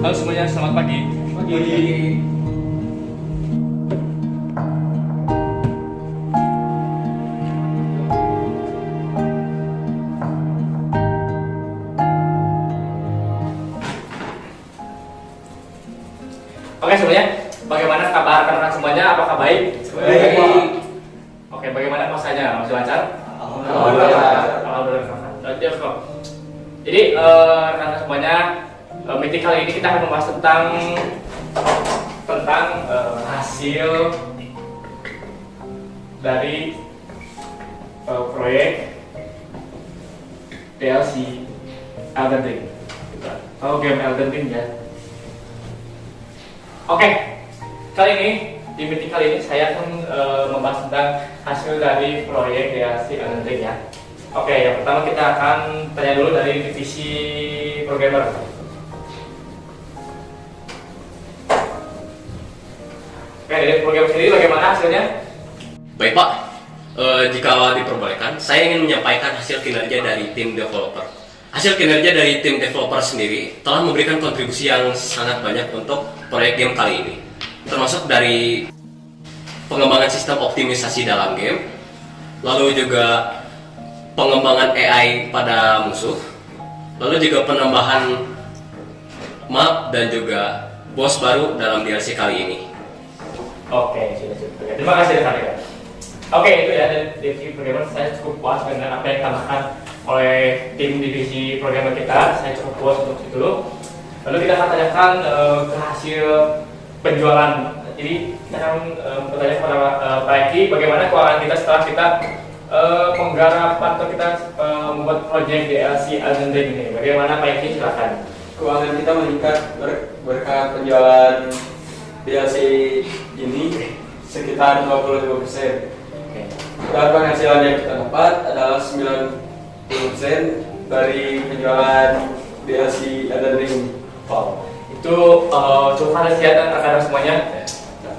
Halo semuanya, selamat pagi. Pagi. Oke semuanya, bagaimana kabar rekan-rekan semuanya? Apakah baik? Baik. Oke, bagaimana puasanya? Masih lancar? Alhamdulillah. Alhamdulillah. Jadi rekan-rekan semuanya, meeting kali ini kita akan membahas tentang hasil dari proyek DLC Elden Ring. Game Elden Ring ya. Oke, kali ini di meeting kali ini saya akan membahas tentang hasil dari proyek DLC Elden Ring ya. Oke, yang pertama kita akan tanya dulu dari divisi programmer. Oke, dari programmer sendiri bagaimana hasilnya? Baik Pak, jika diperbolehkan, saya ingin menyampaikan hasil kinerja dari tim developer. Hasil kinerja dari tim developer sendiri telah memberikan kontribusi yang sangat banyak untuk proyek game kali ini, termasuk dari pengembangan sistem optimisasi dalam game, lalu juga pengembangan AI pada musuh, lalu juga penambahan map dan juga boss baru dalam DLC kali ini. Oke, sudah. Terima kasih rekan-rekan. Oke, itu ya dari divisi programmer, saya cukup puas dengan apa yang ditambahkan oleh tim divisi programmer kita. Saya cukup puas untuk itu dulu. Lalu kita akan tanyakan ke hasil penjualan. Jadi kita akan bertanya kepada Pak Eki, bagaimana keuangan kita setelah kita menggarap atau kita membuat proyek DLC Elden Ring ini. Bagaimana Pak Eki, silakan. Keuangan kita meningkat berkat penjualan DLC ini sekitar 25%. Dan penghasilan yang kita dapat adalah 90% dari penjualan DLC Elden Ring. Wow, itu cukup fantastis ya rekan-rekan semuanya.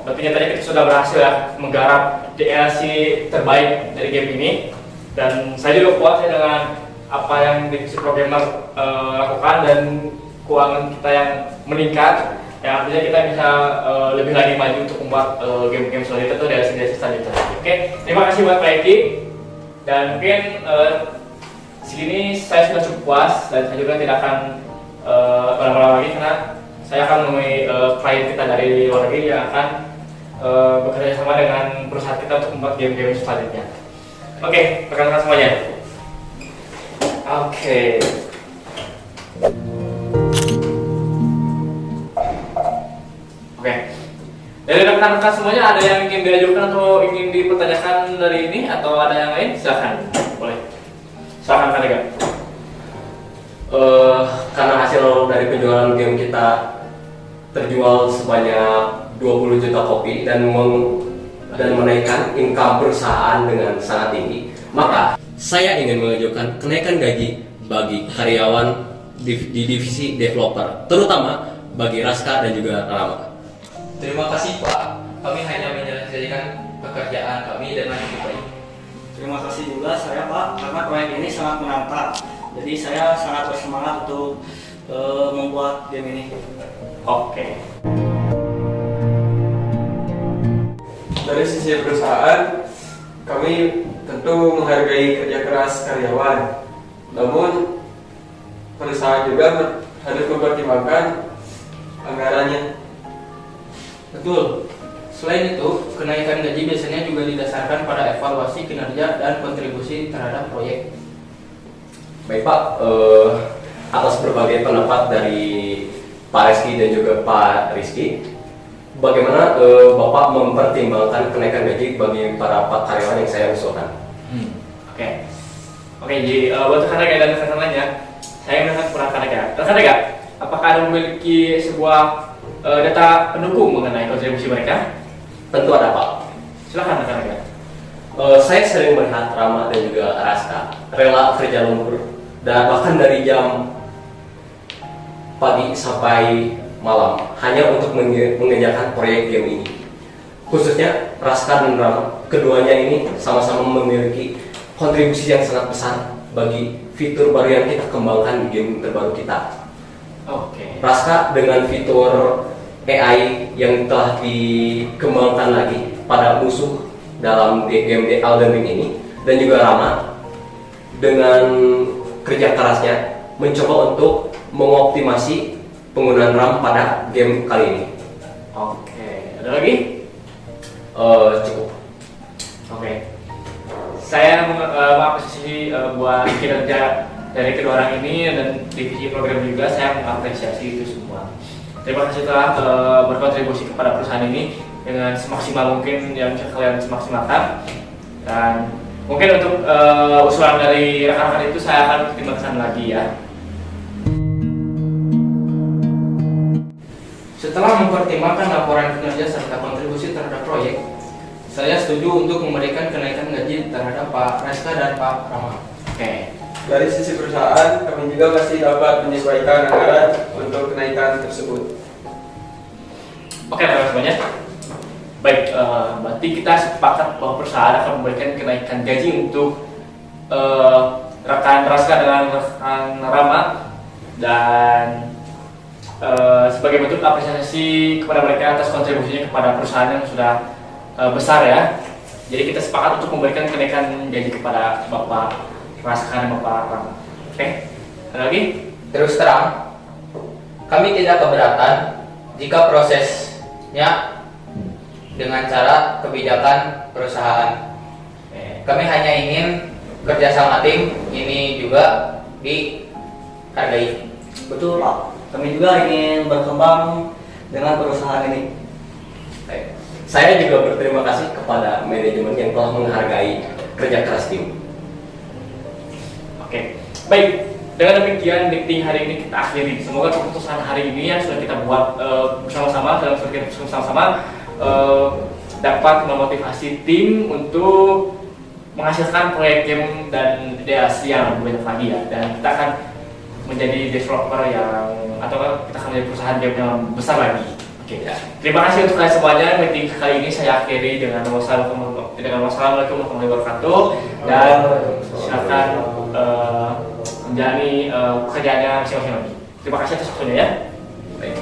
Berarti nyatanya kita sudah berhasil ya menggarap DLC terbaik dari game ini. Dan saya juga puas ya dengan apa yang divisi programmer lakukan dan keuangan kita yang meningkat. Yang artinya kita bisa lebih lagi maju untuk membuat game-game selanjutnya atau DLC selanjutnya. Oke, terima kasih buat Pak Eki. Dan mungkin segini saya sudah cukup puas dan saya juga tidak akan lama-lama lagi karena saya akan menemui klien kita dari luar negeri yang akan bekerja sama dengan perusahaan kita untuk membuat game-game selanjutnya. Oke, rekan-rekan semuanya. Oke. Oke. Dari rekan-rekan semuanya ada yang ingin diajukan atau ingin dipertanyakan dari ini atau ada yang lain? Silakan. Boleh. Silakan Kak. Karena hasil dari penjualan game kita terjual sebanyak 20 juta kopi dan menaikkan income perusahaan dengan sangat tinggi, maka saya ingin mengajukan kenaikan gaji bagi karyawan di divisi developer, terutama bagi Raska dan juga Rama. Terima kasih Pak, kami hanya menyelesaikan pekerjaan kami dengan lebih baik. Terima kasih juga saya Pak, karena proyek ini sangat menantang. Jadi saya sangat bersemangat untuk membuat game ini. Oke. Dari sisi perusahaan, kami tentu menghargai kerja keras karyawan. Namun, perusahaan juga harus mempertimbangkan anggarannya. Betul. Selain itu, kenaikan gaji biasanya juga didasarkan pada evaluasi kinerja dan kontribusi terhadap proyek. Baik Pak, atas berbagai pendapat dari Pak Rizky dan juga Pak Rizky, bagaimana Bapak mempertimbangkan kenaikan gaji bagi para karyawan yang saya usulkan? Oke, jadi buat rekan-rekan dan rekan-rekan lainnya, saya ingin kepada rekan-rekan, apakah Anda memiliki sebuah data pendukung mengenai kontribusi mereka? Tentu ada Pak. Silakan rekan-rekan. Saya sering melihat Rama dan juga Raska rela kerja lembur dan bahkan dari jam pagi sampai malam hanya untuk mengerjakan proyek game ini. Khususnya Raska dan Rama, keduanya ini sama-sama memiliki kontribusi yang sangat besar bagi fitur baru yang kita kembangkan di game terbaru kita. Oke. Raska dengan fitur AI yang telah dikembangkan lagi pada musuh dalam game The Elden Ring ini, dan juga Rama dengan kerja kerasnya mencoba untuk mengoptimasi penggunaan RAM pada game kali ini. Oke. Ada lagi? Cukup. Oke. Saya mengapresiasi buat kinerja dari kedua orang ini dan divisi program juga. Saya mengapresiasi itu semua. Terima kasih telah berkontribusi kepada perusahaan ini dengan semaksimal mungkin yang bisa kalian semaksimalkan. Dan mungkin untuk usulan dari rekan-rekan itu saya akan pertimbangkan lagi ya. Setelah mempertimbangkan laporan kinerja serta kontribusi terhadap proyek, saya setuju untuk memberikan kenaikan gaji terhadap Pak Reska dan Pak Rama. Oke. Dari sisi perusahaan, kami juga masih dapat menyesuaikan anggaran untuk kenaikan tersebut. Oke, teman-teman semuanya. Baik, berarti kita sepakat bahwa perusahaan akan memberikan kenaikan gaji untuk rekan Raska dengan rekan Rama, dan sebagai bentuk apresiasi kepada mereka atas kontribusinya kepada perusahaan yang sudah besar ya. Jadi kita sepakat untuk memberikan kenaikan gaji kepada Bapak Raska dan Bapak Rama. Oke, ada lagi? Terus terang, kami tidak keberatan jika prosesnya dengan cara kebijakan perusahaan. Kami hanya ingin kerjasama tim ini juga dihargai. Betul Pak, kami juga ingin berkembang dengan perusahaan ini. Baik. Saya juga berterima kasih kepada manajemen yang telah menghargai kerja keras tim. Oke, baik. Dengan demikian meeting hari ini kita akhiri. Semoga keputusan hari ini yang sudah kita buat bersama-sama dalam sudah kita bersama-sama dapat memotivasi tim untuk menghasilkan proyek game dan ideasi yang lebih banyak lagi ya. Dan kita akan menjadi developer yang atau kita akan menjadi perusahaan game yang besar lagi. Oke, ya. Terima kasih untuk kalian semuanya. Meeting kali ini saya akhiri dengan wassalamualaikum warahmatullahi wabarakatuh, dan silakan menjalani pekerjaannya masing-masing lagi. Terima kasih atas waktunya ya. Baik.